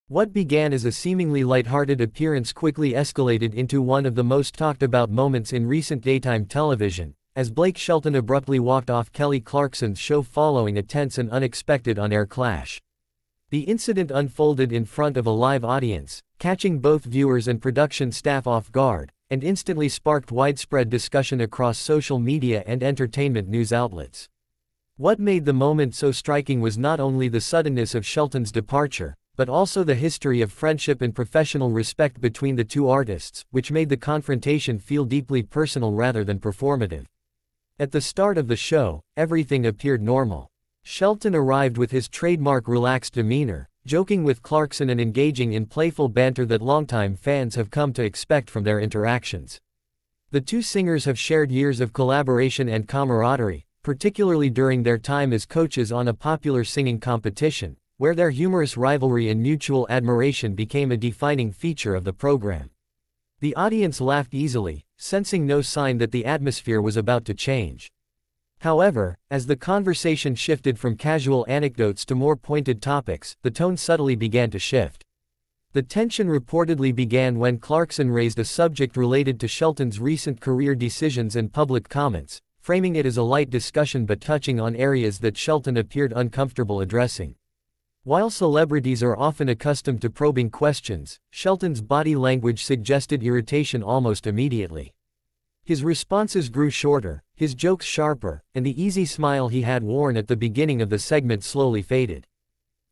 What began as a seemingly lighthearted appearance quickly escalated into one of the most talked about moments in recent daytime television, as Blake Shelton abruptly walked off Kelly Clarkson's show following a tense and unexpected on-air clash. The incident unfolded in front of a live audience, catching both viewers and production staff off guard, and instantly sparked widespread discussion across social media and entertainment news outlets. What made the moment so striking was not only the suddenness of Shelton's departure, but also the history of friendship and professional respect between the two artists, which made the confrontation feel deeply personal rather than performative. At the start of the show, everything appeared normal. Shelton arrived with his trademark relaxed demeanor, joking with Clarkson and engaging in playful banter that longtime fans have come to expect from their interactions. The two singers have shared years of collaboration and camaraderie, particularly during their time as coaches on a popular singing competition, where their humorous rivalry and mutual admiration became a defining feature of the program. The audience laughed easily, sensing no sign that the atmosphere was about to change. However, as the conversation shifted from casual anecdotes to more pointed topics, the tone subtly began to shift. The tension reportedly began when Clarkson raised a subject related to Shelton's recent career decisions and public comments, framing it as a light discussion but touching on areas that Shelton appeared uncomfortable addressing. While celebrities are often accustomed to probing questions, Shelton's body language suggested irritation almost immediately. His responses grew shorter, his jokes sharper, and the easy smile he had worn at the beginning of the segment slowly faded.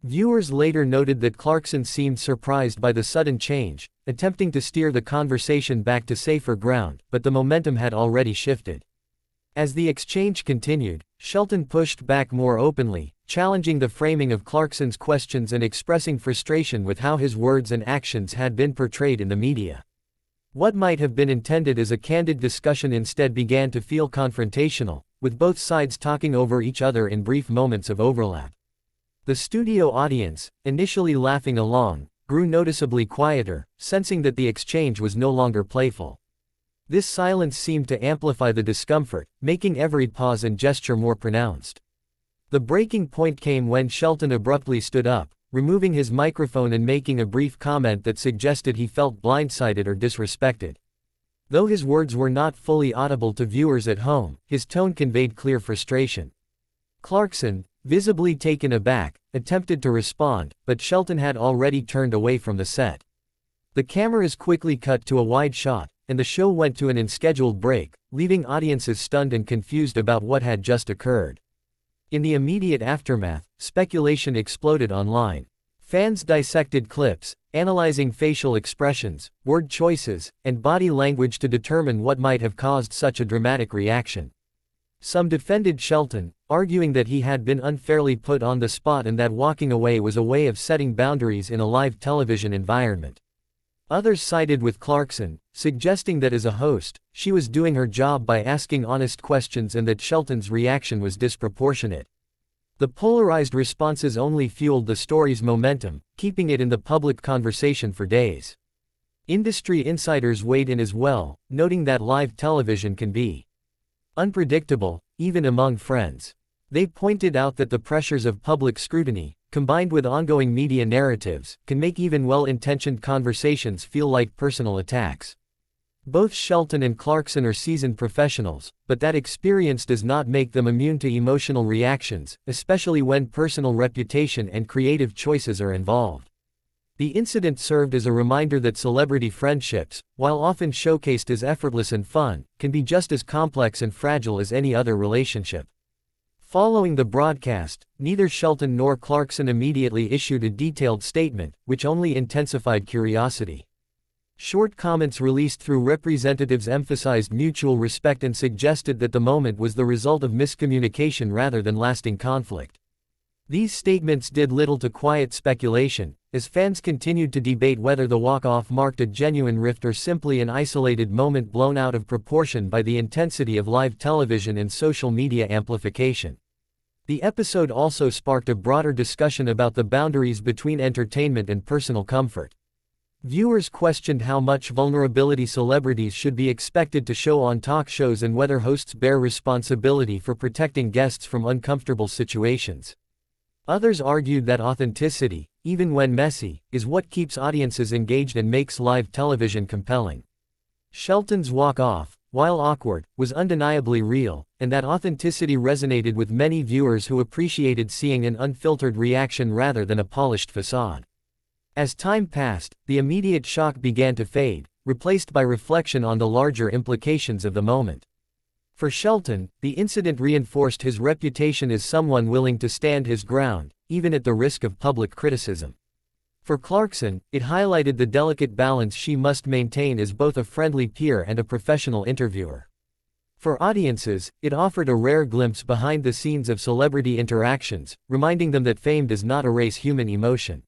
Viewers later noted that Clarkson seemed surprised by the sudden change, attempting to steer the conversation back to safer ground, but the momentum had already shifted. As the exchange continued, Shelton pushed back more openly, challenging the framing of Clarkson's questions and expressing frustration with how his words and actions had been portrayed in the media. What might have been intended as a candid discussion instead began to feel confrontational, with both sides talking over each other in brief moments of overlap. The studio audience, initially laughing along, grew noticeably quieter, sensing that the exchange was no longer playful. This silence seemed to amplify the discomfort, making every pause and gesture more pronounced. The breaking point came when Shelton abruptly stood up, removing his microphone and making a brief comment that suggested he felt blindsided or disrespected. Though his words were not fully audible to viewers at home, his tone conveyed clear frustration. Clarkson, visibly taken aback, attempted to respond, but Shelton had already turned away from the set. The cameras quickly cut to a wide shot, and the show went to an unscheduled break, leaving audiences stunned and confused about what had just occurred. In the immediate aftermath, speculation exploded online. Fans dissected clips, analyzing facial expressions, word choices, and body language to determine what might have caused such a dramatic reaction. Some defended Shelton, arguing that he had been unfairly put on the spot and that walking away was a way of setting boundaries in a live television environment. Others sided with Clarkson, suggesting that as a host, she was doing her job by asking honest questions and that Shelton's reaction was disproportionate. The polarized responses only fueled the story's momentum, keeping it in the public conversation for days. Industry insiders weighed in as well, noting that live television can be unpredictable, even among friends. They pointed out that the pressures of public scrutiny, combined with ongoing media narratives, can make even well-intentioned conversations feel like personal attacks. Both Shelton and Clarkson are seasoned professionals, but that experience does not make them immune to emotional reactions, especially when personal reputation and creative choices are involved. The incident served as a reminder that celebrity friendships, while often showcased as effortless and fun, can be just as complex and fragile as any other relationship. Following the broadcast, neither Shelton nor Clarkson immediately issued a detailed statement, which only intensified curiosity. Short comments released through representatives emphasized mutual respect and suggested that the moment was the result of miscommunication rather than lasting conflict. These statements did little to quiet speculation, as fans continued to debate whether the walk-off marked a genuine rift or simply an isolated moment blown out of proportion by the intensity of live television and social media amplification. The episode also sparked a broader discussion about the boundaries between entertainment and personal comfort. Viewers questioned how much vulnerability celebrities should be expected to show on talk shows and whether hosts bear responsibility for protecting guests from uncomfortable situations. Others argued that authenticity, even when messy, is what keeps audiences engaged and makes live television compelling. Shelton's walk-off, while awkward, was undeniably real, and that authenticity resonated with many viewers who appreciated seeing an unfiltered reaction rather than a polished facade. As time passed, the immediate shock began to fade, replaced by reflection on the larger implications of the moment. For Shelton, the incident reinforced his reputation as someone willing to stand his ground, even at the risk of public criticism. For Clarkson, it highlighted the delicate balance she must maintain as both a friendly peer and a professional interviewer. For audiences, it offered a rare glimpse behind the scenes of celebrity interactions, reminding them that fame does not erase human emotion.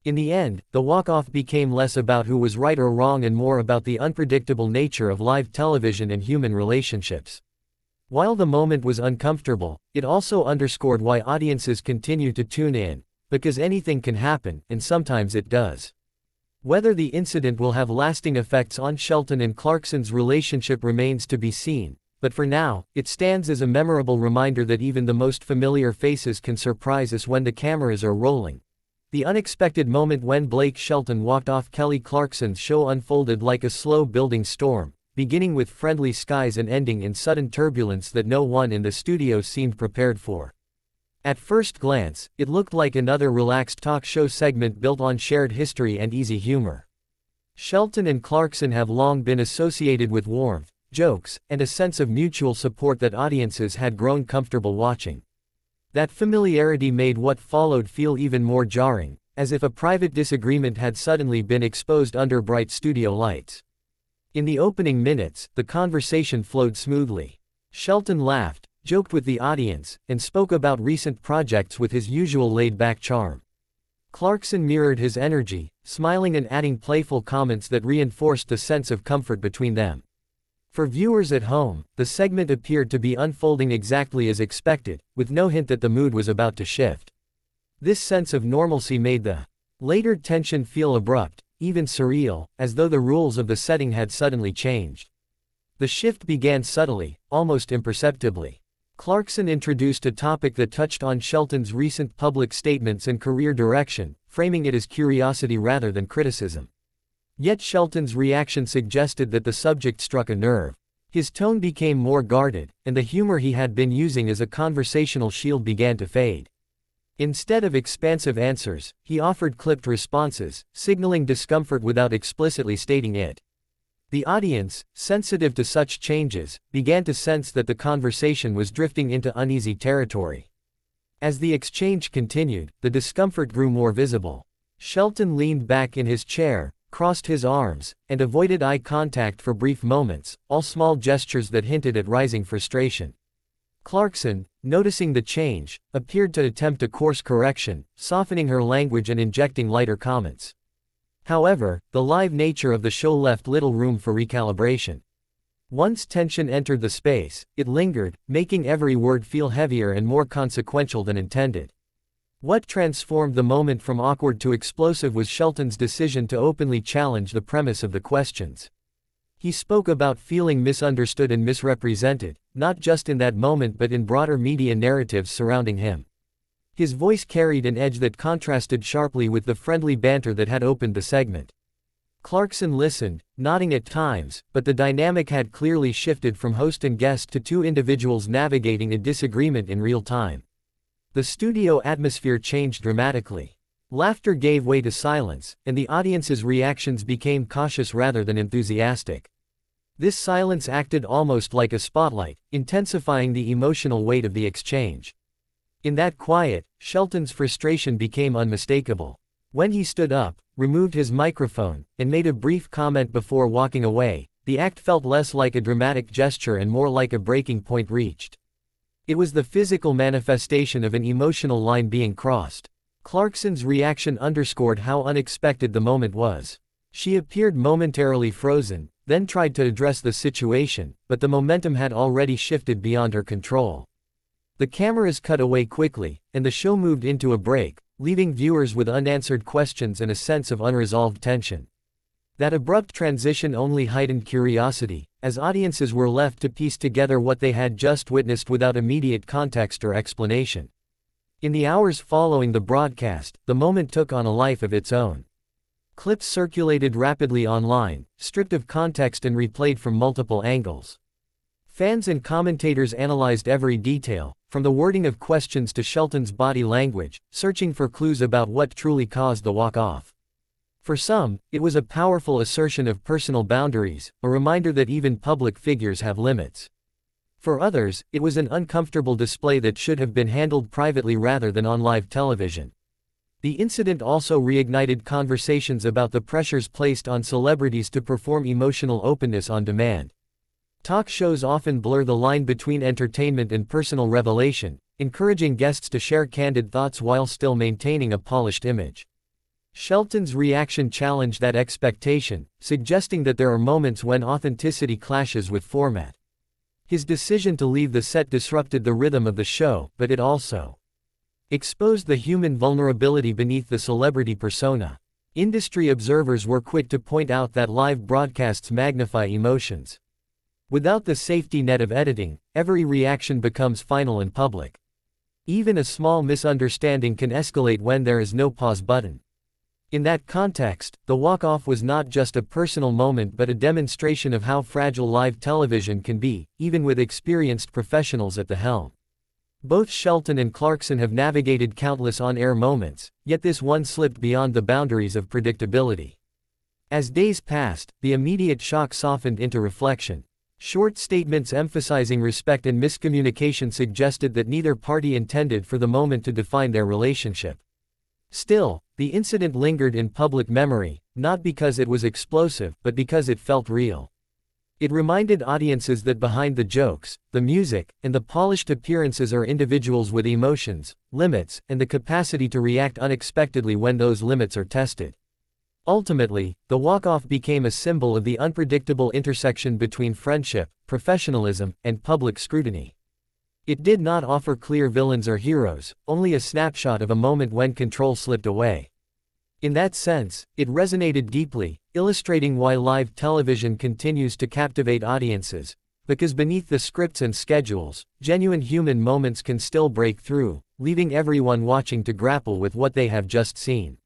In the end, the walk-off became less about who was right or wrong and more about the unpredictable nature of live television and human relationships. While the moment was uncomfortable, it also underscored why audiences continue to tune in, because anything can happen, and sometimes it does. Whether the incident will have lasting effects on Shelton and Clarkson's relationship remains to be seen, but for now, it stands as a memorable reminder that even the most familiar faces can surprise us when the cameras are rolling. The unexpected moment when Blake Shelton walked off Kelly Clarkson's show unfolded like a slow-building storm, beginning with friendly skies and ending in sudden turbulence that no one in the studio seemed prepared for. At first glance, it looked like another relaxed talk show segment built on shared history and easy humor. Shelton and Clarkson have long been associated with warmth, jokes, and a sense of mutual support that audiences had grown comfortable watching. That familiarity made what followed feel even more jarring, as if a private disagreement had suddenly been exposed under bright studio lights. In the opening minutes, the conversation flowed smoothly. Shelton laughed, joked with the audience, and spoke about recent projects with his usual laid-back charm. Clarkson mirrored his energy, smiling and adding playful comments that reinforced the sense of comfort between them. For viewers at home, the segment appeared to be unfolding exactly as expected, with no hint that the mood was about to shift. This sense of normalcy made the later tension feel abrupt, even surreal, as though the rules of the setting had suddenly changed. The shift began subtly, almost imperceptibly. Clarkson introduced a topic that touched on Shelton's recent public statements and career direction, framing it as curiosity rather than criticism. Yet Shelton's reaction suggested that the subject struck a nerve. His tone became more guarded, and the humor he had been using as a conversational shield began to fade. Instead of expansive answers, he offered clipped responses, signaling discomfort without explicitly stating it. The audience, sensitive to such changes, began to sense that the conversation was drifting into uneasy territory. As the exchange continued, the discomfort grew more visible. Shelton leaned back in his chair, crossed his arms, and avoided eye contact for brief moments, all small gestures that hinted at rising frustration. Clarkson, noticing the change, appeared to attempt a course correction, softening her language and injecting lighter comments. However, the live nature of the show left little room for recalibration. Once tension entered the space, it lingered, making every word feel heavier and more consequential than intended. What transformed the moment from awkward to explosive was Shelton's decision to openly challenge the premise of the questions. He spoke about feeling misunderstood and misrepresented, not just in that moment but in broader media narratives surrounding him. His voice carried an edge that contrasted sharply with the friendly banter that had opened the segment. Clarkson listened, nodding at times, but the dynamic had clearly shifted from host and guest to two individuals navigating a disagreement in real time. The studio atmosphere changed dramatically. Laughter gave way to silence, and the audience's reactions became cautious rather than enthusiastic. This silence acted almost like a spotlight, intensifying the emotional weight of the exchange. In that quiet, Shelton's frustration became unmistakable. When he stood up, removed his microphone, and made a brief comment before walking away, the act felt less like a dramatic gesture and more like a breaking point reached. It was the physical manifestation of an emotional line being crossed. Clarkson's reaction underscored how unexpected the moment was. She appeared momentarily frozen, then tried to address the situation, but the momentum had already shifted beyond her control. The cameras cut away quickly, and the show moved into a break, leaving viewers with unanswered questions and a sense of unresolved tension. That abrupt transition only heightened curiosity, as audiences were left to piece together what they had just witnessed without immediate context or explanation. In the hours following the broadcast, the moment took on a life of its own. Clips circulated rapidly online, stripped of context and replayed from multiple angles. Fans and commentators analyzed every detail, from the wording of questions to Shelton's body language, searching for clues about what truly caused the walk-off. For some, it was a powerful assertion of personal boundaries, a reminder that even public figures have limits. For others, it was an uncomfortable display that should have been handled privately rather than on live television. The incident also reignited conversations about the pressures placed on celebrities to perform emotional openness on demand. Talk shows often blur the line between entertainment and personal revelation, encouraging guests to share candid thoughts while still maintaining a polished image. Shelton's reaction challenged that expectation, suggesting that there are moments when authenticity clashes with format. His decision to leave the set disrupted the rhythm of the show, but it also exposed the human vulnerability beneath the celebrity persona. Industry observers were quick to point out that live broadcasts magnify emotions. Without the safety net of editing, every reaction becomes final and public. Even a small misunderstanding can escalate when there is no pause button. In that context, the walk-off was not just a personal moment but a demonstration of how fragile live television can be, even with experienced professionals at the helm. Both Shelton and Clarkson have navigated countless on-air moments, yet this one slipped beyond the boundaries of predictability. As days passed, the immediate shock softened into reflection. Short statements emphasizing respect and miscommunication suggested that neither party intended for the moment to define their relationship. Still, the incident lingered in public memory, not because it was explosive, but because it felt real. It reminded audiences that behind the jokes, the music, and the polished appearances are individuals with emotions, limits, and the capacity to react unexpectedly when those limits are tested. Ultimately, the walk-off became a symbol of the unpredictable intersection between friendship, professionalism, and public scrutiny. It did not offer clear villains or heroes, only a snapshot of a moment when control slipped away. In that sense, it resonated deeply, illustrating why live television continues to captivate audiences, because beneath the scripts and schedules, genuine human moments can still break through, leaving everyone watching to grapple with what they have just seen.